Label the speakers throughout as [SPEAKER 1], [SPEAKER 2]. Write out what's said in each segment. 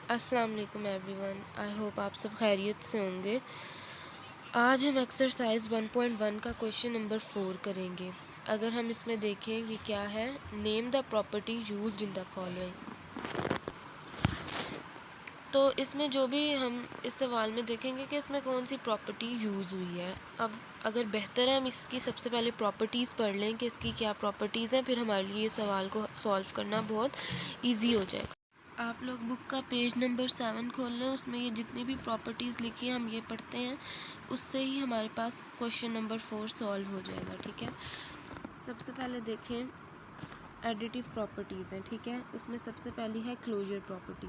[SPEAKER 1] अस्सलाम वालेकुम everyone. I hope आप सब खैरियत से होंगे। आज हम एक्सरसाइज 1.1 का क्वेश्चन नंबर 4 करेंगे। अगर हम इसमें देखें ये क्या है, name the property used in the following. तो इसमें जो भी हम इस सवाल में देखेंगे कि इसमें कौन सी प्रॉपर्टी यूज़ हुई है। अब अगर बेहतर है हम इसकी सबसे पहले प्रॉपर्टीज़ पढ़ लें कि इसकी क्या प्रॉपर्टीज़ हैं, फिर हमारे लिए इस सवाल को सॉल्व करना बहुत ईजी हो जाएगा। आप लोग बुक का पेज नंबर 7 खोल लें, उसमें ये जितनी भी प्रॉपर्टीज़ लिखी हैं हम ये पढ़ते हैं, उससे ही हमारे पास क्वेश्चन नंबर 4 सॉल्व हो जाएगा। ठीक है, सबसे पहले देखें एडिटिव प्रॉपर्टीज़ हैं। ठीक है, उसमें सबसे पहली है क्लोजर प्रॉपर्टी।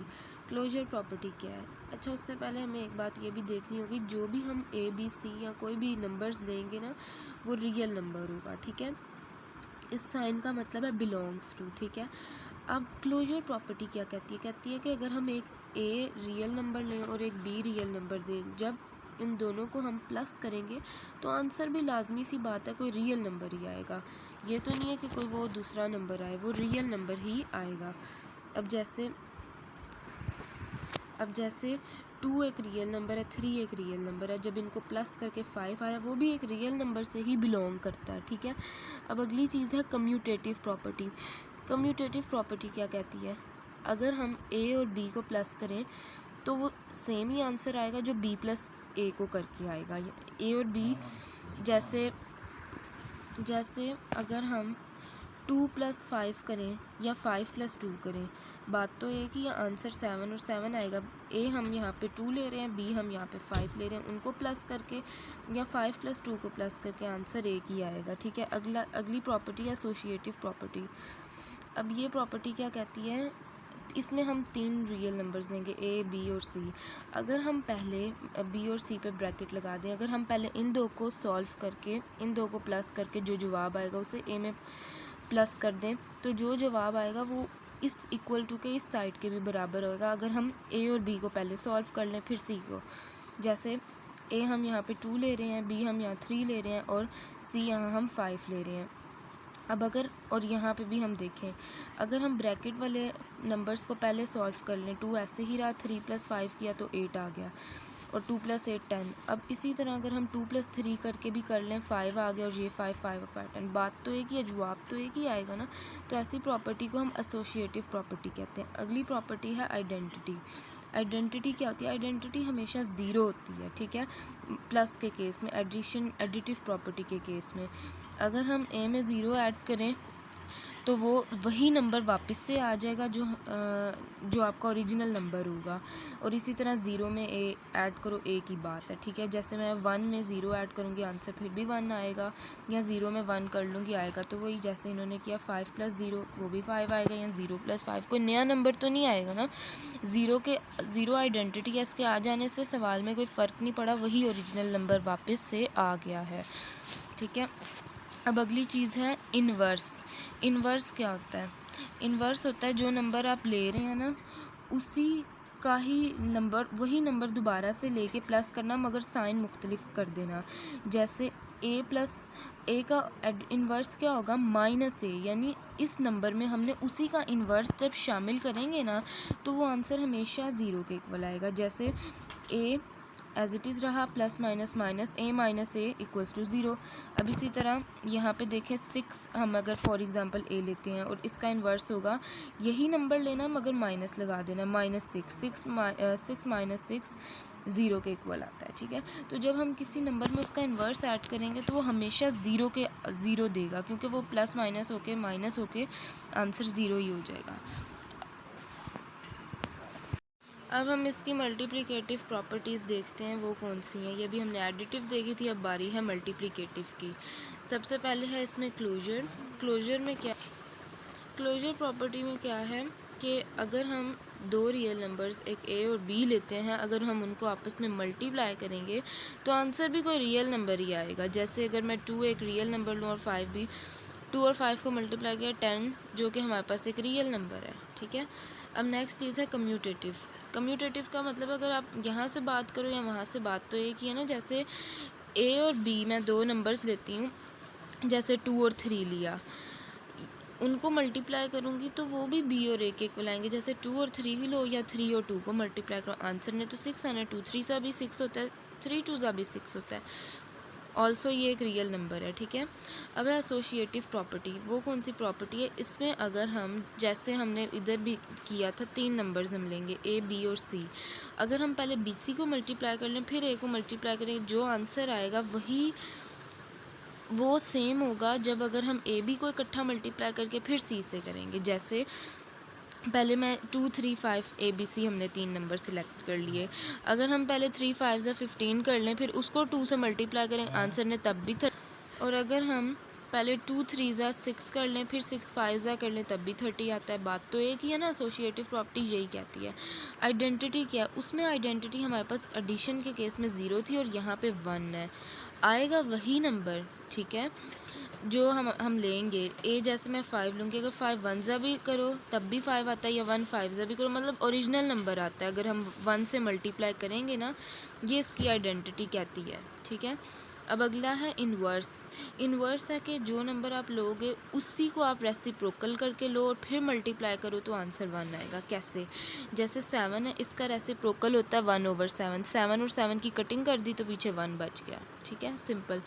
[SPEAKER 1] क्लोजर प्रॉपर्टी क्या है? अच्छा, उससे पहले हमें एक बात ये भी देखनी होगी, जो भी हम ए बी सी या कोई भी नंबर्स लेंगे ना, वो रियल नंबर होगा। ठीक है, इस साइन का मतलब है बिलोंग्स टू। ठीक है, अब क्लोजर प्रॉपर्टी क्या कहती है कि अगर हम एक ए रियल नंबर लें और एक बी रियल नंबर दें, जब इन दोनों को हम प्लस करेंगे तो आंसर भी लाजमी सी बात है कोई रियल नंबर ही आएगा। ये तो नहीं है कि कोई वो दूसरा नंबर आए, वो रियल नंबर ही आएगा। अब जैसे 2 एक रियल नंबर है, 3 एक रियल नंबर है, जब इनको प्लस करके 5 आया, वो भी एक रियल नंबर से ही बिलोंग करता है। ठीक है, अब अगली चीज़ है कम्यूटेटिव प्रॉपर्टी। कम्यूटेटिव प्रॉपर्टी क्या कहती है? अगर हम ए और बी को प्लस करें तो वो सेम ही आंसर आएगा जो बी प्लस ए को करके आएगा। ए और बी जैसे जैसे अगर हम 2+5 करें या 5+2 करें, बात तो ये कि ये आंसर 7 और 7 आएगा। ए हम यहाँ पे 2 ले रहे हैं, बी हम यहाँ पे 5 ले रहे हैं, उनको प्लस करके या 5+2 को प्लस करके आंसर एक ही आएगा। ठीक है, अगली प्रॉपर्टी है एसोसिएटिव प्रॉपर्टी। अब ये प्रॉपर्टी क्या कहती है, इसमें हम 3 रियल नंबर्स देंगे ए बी और सी। अगर हम पहले बी और सी पे ब्रैकेट लगा दें, अगर हम पहले इन दो को सॉल्व करके इन दो को प्लस करके जो जवाब आएगा उसे ए में प्लस कर दें, तो जो जवाब आएगा वो इस इक्वल टू के इस साइड के भी बराबर होगा। अगर हम ए और बी को पहले सॉल्व कर लें फिर सी को, जैसे ए हम यहाँ पे 2 ले रहे हैं, बी हम यहाँ 3 ले रहे हैं और सी यहाँ हम 5 ले रहे हैं। अब अगर और यहाँ पे भी हम देखें, अगर हम ब्रैकेट वाले नंबर्स को पहले सॉल्व कर लें, 2 ऐसे ही रहा, 3+5 किया तो 8 आ गया और 2+8 10। अब इसी तरह अगर हम 2+3 करके भी कर लें, 5 आ गया और ये 5 5 और 5 10, बात तो एक ही है, जवाब तो एक ही आएगा ना। तो ऐसी प्रॉपर्टी को हम एसोसिएटिव प्रॉपर्टी कहते हैं। अगली प्रॉपर्टी है आइडेंटिटी। आइडेंटिटी क्या होती है? आइडेंटिटी हमेशा ज़ीरो होती है। ठीक है, प्लस के केस में, एडिटिव प्रॉपर्टी के केस में अगर हम ए में ज़ीरो ऐड करें तो वो वही नंबर वापस से आ जाएगा जो आपका ओरिजिनल नंबर होगा। और इसी तरह ज़ीरो में ए ऐड करो, ए की बात है। ठीक है, जैसे मैं 1 में ज़ीरो ऐड करूँगी आंसर फिर भी 1 आएगा, या ज़ीरो में 1 कर लूँगी आएगा। तो वही जैसे इन्होंने किया 5+0 वो भी 5 आएगा, या 0+5 कोई नया नंबर तो नहीं आएगा ना। ज़ीरो आइडेंटिटी है, इसके आ जाने से सवाल में कोई फ़र्क नहीं पड़ा, वही ओरिजिनल नंबर वापस से आ गया है। ठीक है, अब अगली चीज़ है इन्वर्स। इन्वर्स क्या होता है? इन्वर्स होता है जो नंबर आप ले रहे हैं ना, उसी का ही नंबर, वही नंबर दोबारा से लेके प्लस करना, मगर साइन मुख्तलिफ कर देना। जैसे ए का इन्वर्स क्या होगा? -a, यानी इस नंबर में हमने उसी का इन्वर्स जब शामिल करेंगे ना तो वो आंसर हमेशा ज़ीरो के इक्वल आएगा। जैसे ए एज इट इज़ रहा, plus minus minus, A minus A equals to zero. अब इसी तरह यहाँ पे देखें 6, हम अगर फॉर एग्ज़ाम्पल ए लेते हैं और इसका इन्वर्स होगा, यही नंबर लेना मगर माइनस लगा देना, -6, 6 माइनस 6 ज़ीरो के इक्वल आता है। ठीक है, तो जब हम किसी नंबर में उसका इन्वर्स ऐड करेंगे तो वो हमेशा ज़ीरो देगा, क्योंकि वो प्लस माइनस होके माइनस होके आंसर ज़ीरो ही हो जाएगा। अब हम इसकी मल्टीप्लिकेटिव प्रॉपर्टीज़ देखते हैं, वो कौन सी हैं। ये भी हमने एडिटिव देखी थी, अब बारी है मल्टीप्लिकेटिव की। सबसे पहले है इसमें क्लोजर। क्लोजर प्रॉपर्टी में क्या है कि अगर हम दो रियल नंबर्स एक ए और बी लेते हैं, अगर हम उनको आपस में मल्टीप्लाई करेंगे तो आंसर भी कोई रियल नंबर ही आएगा। जैसे अगर मैं 2 एक रियल नंबर लूँ और 5 भी, 2 और 5 को मल्टीप्लाई किया 10, जो कि हमारे पास एक रियल नंबर है। ठीक है, अब नेक्स्ट चीज़ है कम्यूटेटिव। कम्यूटेटिव का मतलब अगर आप यहाँ से बात करो या वहाँ से बात, तो एक ही है ना। जैसे ए और बी, मैं दो नंबर्स लेती हूँ, जैसे 2 और 3 लिया, उनको मल्टीप्लाई करूँगी तो वो भी बी और ए के इक्वल आएंगे। जैसे 2 और 3 लो या 3 और 2 को मल्टीप्लाई करो, आंसर में तो 6 आना है। 2 3 सा भी 6 होता है, 3 2 सा भी 6 होता है। ऑल्सो ये एक रियल नंबर है, ठीक है। अब है एसोशिएटिव प्रॉपर्टी। वो कौन सी प्रॉपर्टी है? इसमें अगर हम जैसे हमने इधर भी किया था 3 नंबर्स हम लेंगे ए बी और सी। अगर हम पहले बी सी को मल्टीप्लाई कर लें फिर ए को मल्टीप्लाई करें, जो आंसर आएगा वही वो सेम होगा जब अगर हम ए बी को इकट्ठा मल्टीप्लाई करके फिर सी से करेंगे। जैसे पहले मैं 2 3 5 ए बी सी हमने 3 नंबर सिलेक्ट कर लिए। अगर हम पहले 3 5 से 15 कर लें फिर उसको 2 से मल्टीप्लाई करें, आंसर ने तब भी और अगर हम पहले 2 3 ज़ा 6 कर लें फिर 6 5 ज़ा कर लें तब भी 30 आता है। बात तो एक ही है ना, एसोशिएटिव प्रॉपर्टी यही कहती है। आइडेंटिटी क्या है? उसमें आइडेंटिटी हमारे पास एडिशन के केस में 0 थी और यहाँ पे 1 है, आएगा वही नंबर, ठीक है, जो हम लेंगे। ए जैसे मैं 5 लूँगी, अगर 5 1 ज़ा भी करो तब भी 5 आता है, या 1 5 ज़ा भी करो, मतलब ओरिजिनल नंबर आता है अगर हम 1 से मल्टीप्लाई करेंगे ना। ये इसकी आइडेंटिटी कहती है, ठीक है। अब अगला है इन्वर्स। इन्वर्स है कि जो नंबर आप लोगे उसी को आप रेसिप्रोकल करके लो और फिर मल्टीप्लाई करो तो आंसर 1 आएगा। कैसे? जैसे 7 है, इसका रेसिप्रोकल होता है 1/7। 7 और 7 की कटिंग कर दी तो पीछे 1 बच गया, ठीक है, सिंपल।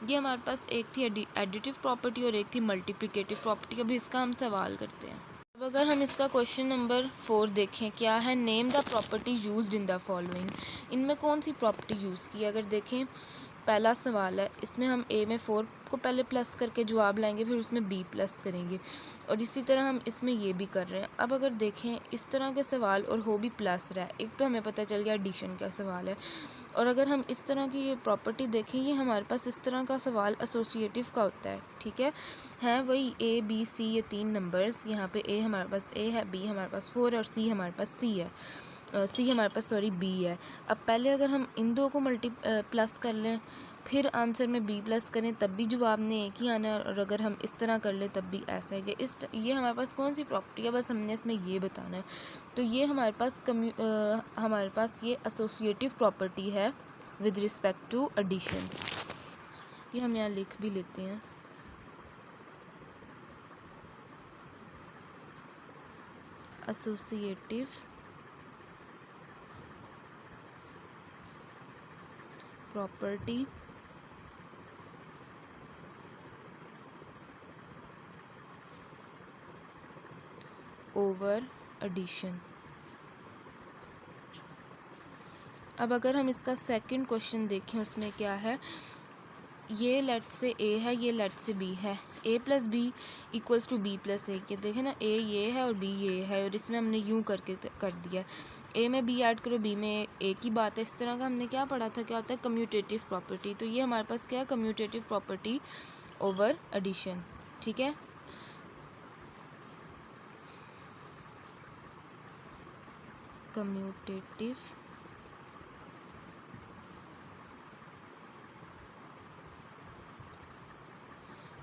[SPEAKER 1] ये हमारे पास एक थी एडिटिव प्रॉपर्टी और एक थी मल्टीप्लिकेटिव प्रॉपर्टी। अभी इसका हम सवाल करते हैं। अब अगर हम इसका क्वेश्चन नंबर 4 देखें, क्या है? Name the property used in the following. इनमें कौन सी प्रॉपर्टी यूज़ की? अगर देखें पहला सवाल है, इसमें हम ए में 4 को पहले प्लस करके जवाब लाएंगे, फिर उसमें बी प्लस करेंगे, और इसी तरह हम इसमें ये भी कर रहे हैं। अब अगर देखें इस तरह के सवाल और हो भी प्लस रहा है, एक तो हमें पता चल गया एडिशन का सवाल है, और अगर हम इस तरह की ये प्रॉपर्टी देखें, ये हमारे पास इस तरह का सवाल एसोसिएटिव का होता है, ठीक है वही ए बी सी, ये 3 नंबर्स, यहाँ पे ए हमारे पास ए है, बी हमारे पास 4 और सी हमारे पास सी है, सी हमारे पास बी है। अब पहले अगर हम इन दो को प्लस कर लें फिर आंसर में बी प्लस करें तब भी जवाब ने एक ही आना है, और अगर हम इस तरह कर लें तब भी ऐसा है कि ये हमारे पास कौन सी प्रॉपर्टी है, बस हमने इसमें ये बताना है। तो ये हमारे पास ये एसोसिएटिव प्रॉपर्टी है विद रिस्पेक्ट टू एडिशन। ये हम यहाँ लिख भी लेते हैं। Associative property over addition. अब अगर हम इसका सेकंड क्वेश्चन देखें, उसमें क्या है? ये लेट से ए है, ये लेट से बी है, A plus B equals to B plus A. के देखें ना, ए ये है और बी ये है, और इसमें हमने यूं करके कर दिया, ए में बी ऐड करो बी में ए की बात है। इस तरह का हमने क्या पढ़ा था, क्या होता है कम्यूटेटिव प्रॉपर्टी। तो ये हमारे पास क्या है, कम्यूटेटिव प्रॉपर्टी ओवर एडिशन, ठीक है। Commutative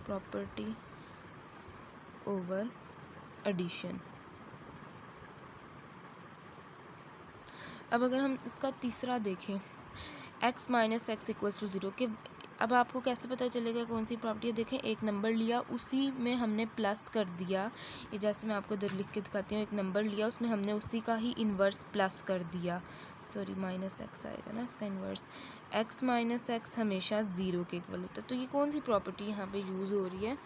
[SPEAKER 1] property over addition. अब अगर हम इसका तीसरा देखें, x minus x equals to 0 के, अब आपको कैसे पता चलेगा कौन सी प्रॉपर्टी है? देखें, एक नंबर लिया उसी में हमने प्लस कर दिया, ये जैसे मैं आपको इधर लिख के दिखाती हूँ, एक नंबर लिया उसमें हमने उसी का ही इन्वर्स प्लस कर दिया, सॉरी माइनस एक्स आएगा ना इसका इन्वर्स। x माइनस एक्स हमेशा 0 के इक्वल होता है। तो ये कौन सी प्रॉपर्टी यहाँ पे यूज़ हो रही है?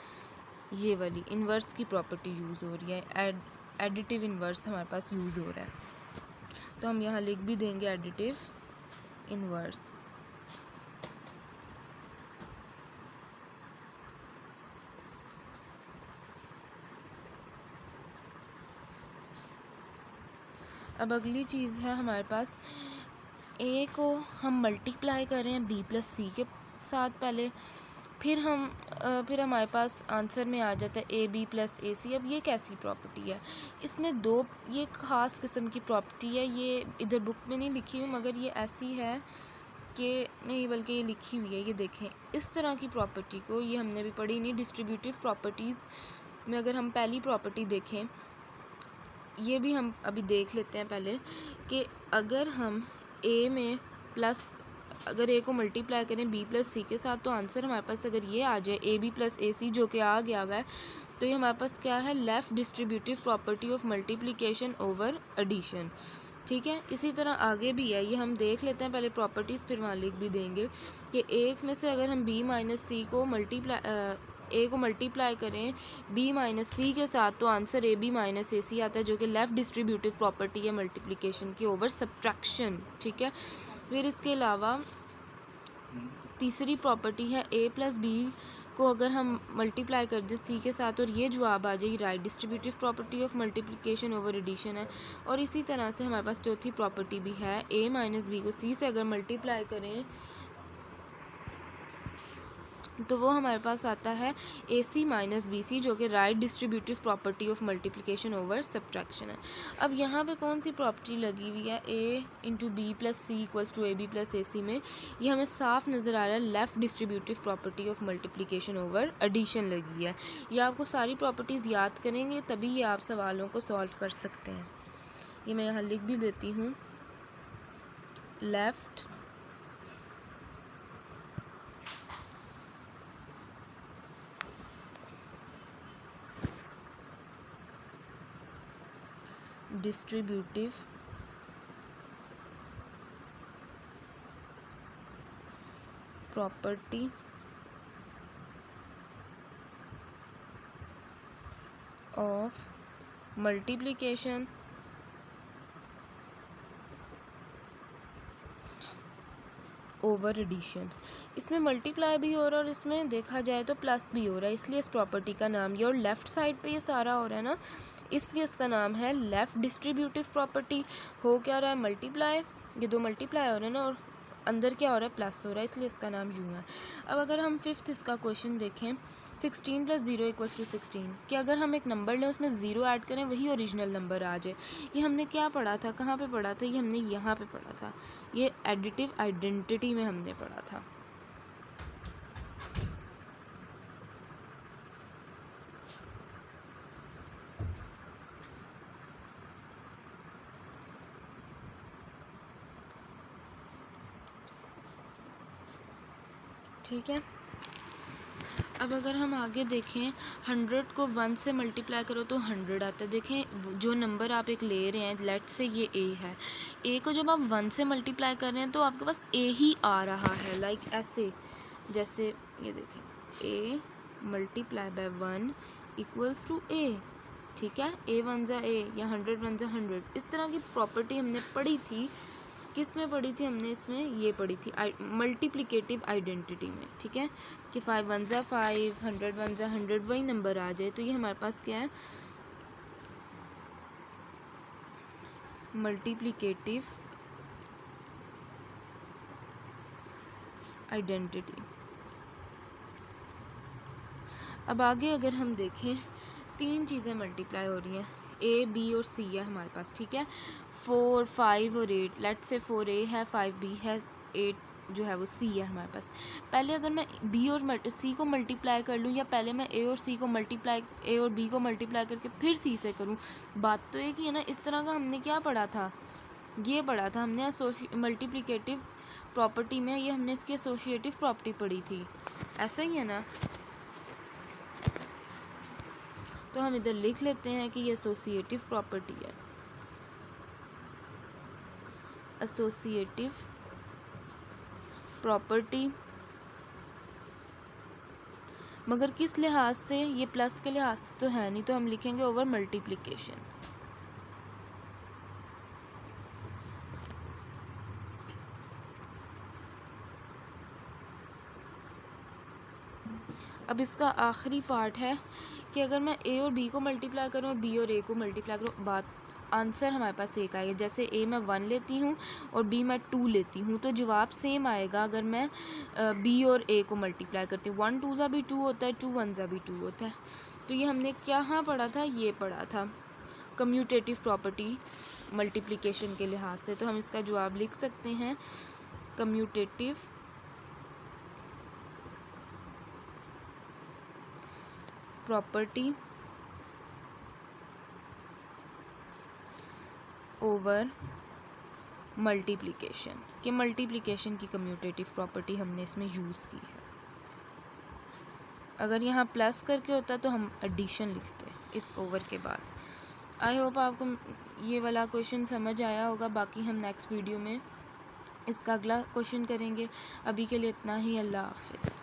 [SPEAKER 1] ये वाली इन्वर्स की प्रॉपर्टी यूज़ हो रही है, एडिटिव इन्वर्स हमारे पास यूज़ हो रहा है। तो हम यहाँ लिख भी देंगे एडिटिव इन्वर्स। अब अगली चीज़ है हमारे पास, ए को हम मल्टीप्लाई कर रहे हैं बी प्लस सी के साथ पहले, फिर हमारे पास आंसर में आ जाता है ए बी प्लस ए सी। अब ये कैसी प्रॉपर्टी है? इसमें दो ये ख़ास किस्म की प्रॉपर्टी है, ये इधर बुक में नहीं लिखी हुई मगर ये ऐसी है कि नहीं, बल्कि ये लिखी हुई है, ये देखें। इस तरह की प्रॉपर्टी को ये हमने भी पढ़ी नहीं। डिस्ट्रीब्यूटिव प्रॉपर्टीज़ में अगर हम पहली प्रॉपर्टी देखें, ये भी हम अभी देख लेते हैं पहले, कि अगर हम ए में प्लस, अगर ए को मल्टीप्लाई करें बी प्लस सी के साथ तो आंसर हमारे पास अगर ये आ जाए ए बी प्लस ए सी, जो कि आ गया हुआ है, तो ये हमारे पास क्या है, left distributive property of multiplication over addition. ठीक है, इसी तरह आगे भी है, ये हम देख लेते हैं पहले प्रॉपर्टीज़, फिर वहाँ लिख भी देंगे कि एक में से अगर हम b माइनस सी को मल्टीप्लाई करें b माइनस सी के साथ, तो आंसर ab माइनस ए सी आता है, जो कि लेफ़्ट डिस्ट्रीब्यूटिव प्रॉपर्टी है मल्टीप्लिकेशन की ओवर सब्ट्रैक्शन। ठीक है, फिर इसके अलावा तीसरी प्रॉपर्टी है a प्लस बी को अगर हम मल्टीप्लाई कर दें सी के साथ और ये जवाब आ जाए, right distributive property of multiplication over addition है। और इसी तरह से हमारे पास चौथी प्रॉपर्टी भी है, a माइनस बी को सी से अगर मल्टीप्लाई करें तो वो हमारे पास आता है ए सी माइनस बी सी, जो कि right distributive property of multiplication over subtraction है। अब यहाँ पे कौन सी प्रॉपर्टी लगी हुई है, a into B plus C equals to A B plus A C में, ये हमें साफ नज़र आ रहा है left distributive property of multiplication over addition लगी है। ये आपको सारी प्रॉपर्टीज़ याद करेंगे तभी ये आप सवालों को सॉल्व कर सकते हैं। ये मैं यहाँ लिख भी देती हूँ, left distributive property of multiplication over addition. इसमें मल्टीप्लाई भी हो रहा है और इसमें देखा जाए तो प्लस भी हो रहा है, इसलिए इस प्रॉपर्टी का नाम ये, और लेफ़्ट साइड पे ये सारा हो रहा है ना, इसलिए इसका नाम है लेफ़्ट डिस्ट्रीब्यूटिव प्रॉपर्टी। हो क्या रहा है, मल्टीप्लाई, ये दो मल्टीप्लाई हो रहे हैं ना, और अंदर क्या हो रहा है, प्लस हो रहा है, इसलिए इसका नाम यूँ है। अब अगर हम फिफ्थ इसका क्वेश्चन देखें, 16 प्लस 0 इक्वल्स टू 16, कि अगर हम एक नंबर लें उसमें 0 ऐड करें वही ओरिजिनल नंबर आ जाए। ये हमने क्या पढ़ा था, कहाँ पे पढ़ा था, ये हमने यहाँ पे पढ़ा था, ये एडिटिव आइडेंटिटी में हमने पढ़ा था। ठीक है, अब अगर हम आगे देखें, 100 को 1 से मल्टीप्लाई करो तो 100 आता है। देखें जो नंबर आप एक ले रहे हैं, लेट से ये a है, a को जब आप 1 से मल्टीप्लाई कर रहे हैं तो आपके पास a ही आ रहा है, लाइक ऐसे, जैसे ये देखें a multiply by 1 equals to a। ठीक है, a 1 जा a या 100 1 जा 100, इस तरह की प्रॉपर्टी हमने पढ़ी थी। किस में पढ़ी थी हमने, इसमें ये पढ़ी थी मल्टीप्लिकेटिव आइडेंटिटी में। ठीक है, कि 5 1 जा 5, 100 1 जा 100 वही नंबर आ जाए, तो ये हमारे पास क्या है, मल्टीप्लिकेटिव आइडेंटिटी। अब आगे अगर हम देखें, तीन चीज़ें मल्टीप्लाई हो रही हैं, a b और c है हमारे पास। ठीक है, 4 5 और 8, लेट से 4a है 5b है 8 जो है वो c है हमारे पास। पहले अगर मैं b और c को मल्टीप्लाई कर लूँ, या पहले मैं a और c को मल्टीप्लाई, a और b को मल्टीप्लाई करके फिर c से करूँ, बात तो एक ही है ना। इस तरह का हमने क्या पढ़ा था, ये पढ़ा था हमने मल्टीप्लिकेटिव प्रॉपर्टी में, ये हमने इसकी एसोसिएटिव प्रॉपर्टी पढ़ी थी, ऐसा ही है ना। तो हम इधर लिख लेते हैं कि ये एसोसिएटिव प्रॉपर्टी है, एसोसिएटिव प्रॉपर्टी, मगर किस लिहाज से, ये प्लस के लिहाज से तो है नहीं, तो हम लिखेंगे ओवर मल्टीप्लिकेशन। अब इसका आखिरी पार्ट है कि अगर मैं a और b को मल्टीप्लाई करूँ और b और a को मल्टीप्लाई करूँ, बात आंसर हमारे पास एक आएगा। जैसे a मैं 1 लेती हूँ और b मैं 2 लेती हूँ, तो जवाब सेम आएगा अगर मैं b और a को मल्टीप्लाई करती हूँ। 1 2 ज़ा भी 2 होता है, 2 1 ज़ा भी 2 होता है। तो ये हमने क्या पढ़ा था, ये पढ़ा था कम्यूटेटिव प्रॉपर्टी मल्टीप्लिकेशन के लिहाज से। तो हम इसका जवाब लिख सकते हैं, कम्यूटेटिव प्रॉपर्टी ओवर मल्टीप्लिकेशन, कि मल्टीप्लिकेशन की कम्यूटेटिव प्रॉपर्टी हमने इसमें यूज़ की है। अगर यहाँ प्लस करके होता तो हम एडिशन लिखते इस ओवर के बाद। आई होप आपको ये वाला क्वेश्चन समझ आया होगा। बाकी हम नेक्स्ट वीडियो में इसका अगला क्वेश्चन करेंगे। अभी के लिए इतना ही। अल्लाह हाफिज़।